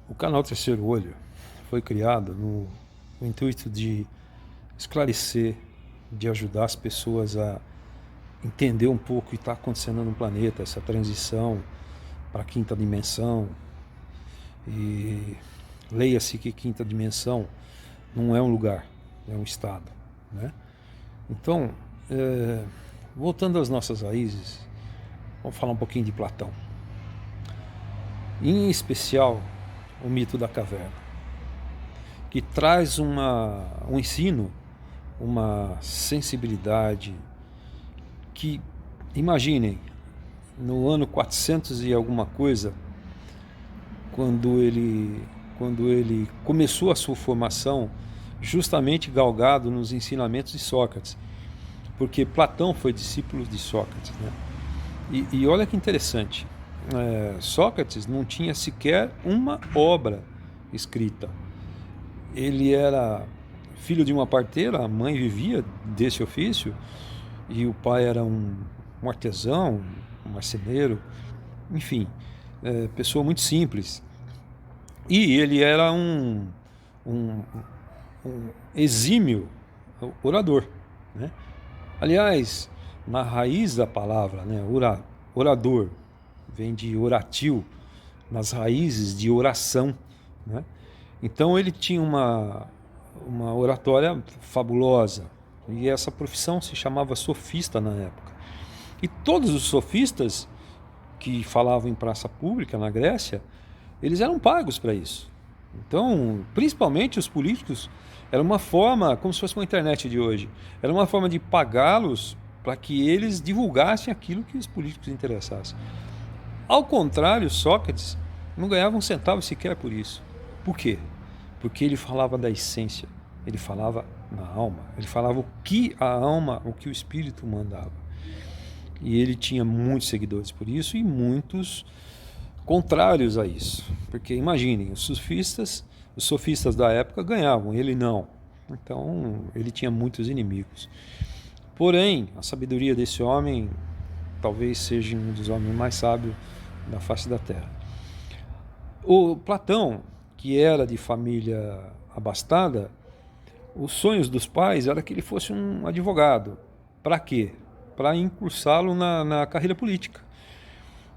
O canal Terceiro Olho foi criado no intuito de esclarecer, de ajudar as pessoas a entender um pouco o que está acontecendo no planeta, essa transição para a quinta dimensão. E leia-se que quinta dimensão não é um lugar, é um estado, né? Então, voltando às nossas raízes, vamos falar um pouquinho de Platão. Em especial, o mito da caverna, que traz um ensino, uma sensibilidade que, imaginem, no ano 400 e alguma coisa, quando ele começou a sua formação, justamente galgado nos ensinamentos de Sócrates, porque Platão foi discípulo de Sócrates, né? E olha que interessante, Sócrates não tinha sequer uma obra escrita. Ele era filho de uma parteira, a mãe vivia desse ofício, e o pai era um artesão, um marceneiro, enfim, pessoa muito simples. E ele era um, um exímio orador, né? Aliás, na raiz da palavra, né, orador, vem de oratil, nas raízes de oração, né? Então ele tinha uma oratória fabulosa, e essa profissão se chamava sofista na época. E todos os sofistas que falavam em praça pública na Grécia, eles eram pagos para isso. Então, principalmente os políticos, era uma forma, como se fosse uma internet de hoje, era uma forma de pagá-los para que eles divulgassem aquilo que os políticos interessassem. Ao contrário, Sócrates não ganhava um centavo sequer por isso. Por quê? Porque ele falava da essência, ele falava na alma, ele falava o que a alma, o que o espírito mandava. E ele tinha muitos seguidores por isso e muitos contrários a isso. Porque imaginem, os sofistas da época ganhavam, ele não. Então ele tinha muitos inimigos. Porém, a sabedoria desse homem talvez seja um dos homens mais sábios da face da Terra. O Platão, que era de família abastada, os sonhos dos pais era que ele fosse um advogado. Para quê? Para incursá-lo na carreira política,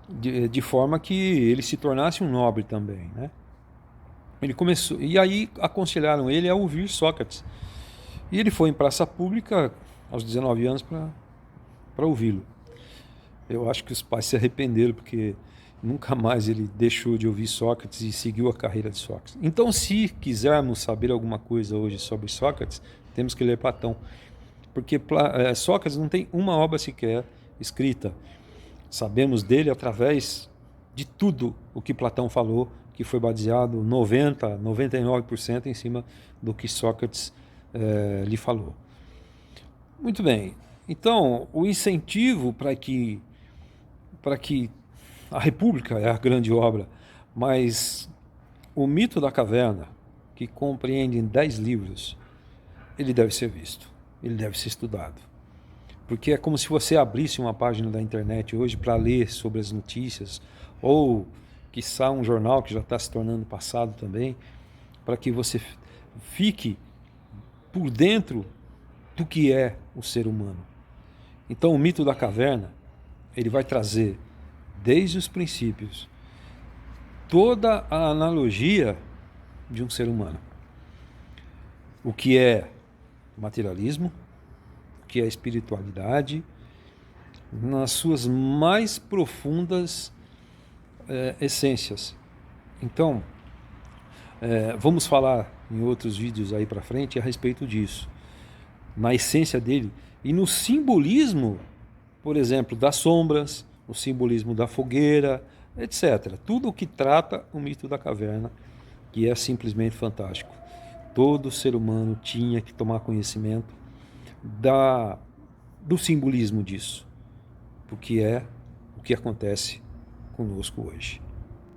de forma que ele se tornasse um nobre também, né? Ele começou, e aí aconselharam ele a ouvir Sócrates. E ele foi em praça pública aos 19 anos para ouvi-lo. Eu acho que os pais se arrependeram, porque nunca mais ele deixou de ouvir Sócrates e seguiu a carreira de Sócrates. Então, se quisermos saber alguma coisa hoje sobre Sócrates, temos que ler Platão, porque Sócrates não tem uma obra sequer escrita. Sabemos dele através de tudo o que Platão falou, que foi baseado 99% em cima do que Sócrates lhe falou. Muito bem, então o incentivo para que a República é a grande obra, mas o mito da caverna, que compreende em 10 livros, ele deve ser visto, ele deve ser estudado. Porque é como se você abrisse uma página da internet hoje para ler sobre as notícias, ou quiçá um jornal que já está se tornando passado também, para que você fique por dentro do que é o ser humano. Então o mito da caverna, ele vai trazer desde os princípios toda a analogia de um ser humano. O que é materialismo, o que é espiritualidade, nas suas mais profundas essências. Então, vamos falar em outros vídeos aí para frente a respeito disso, na essência dele e no simbolismo, por exemplo, das sombras, o simbolismo da fogueira, etc. Tudo o que trata o mito da caverna, que é simplesmente fantástico. Todo ser humano tinha que tomar conhecimento do simbolismo disso, porque é o que acontece conosco hoje.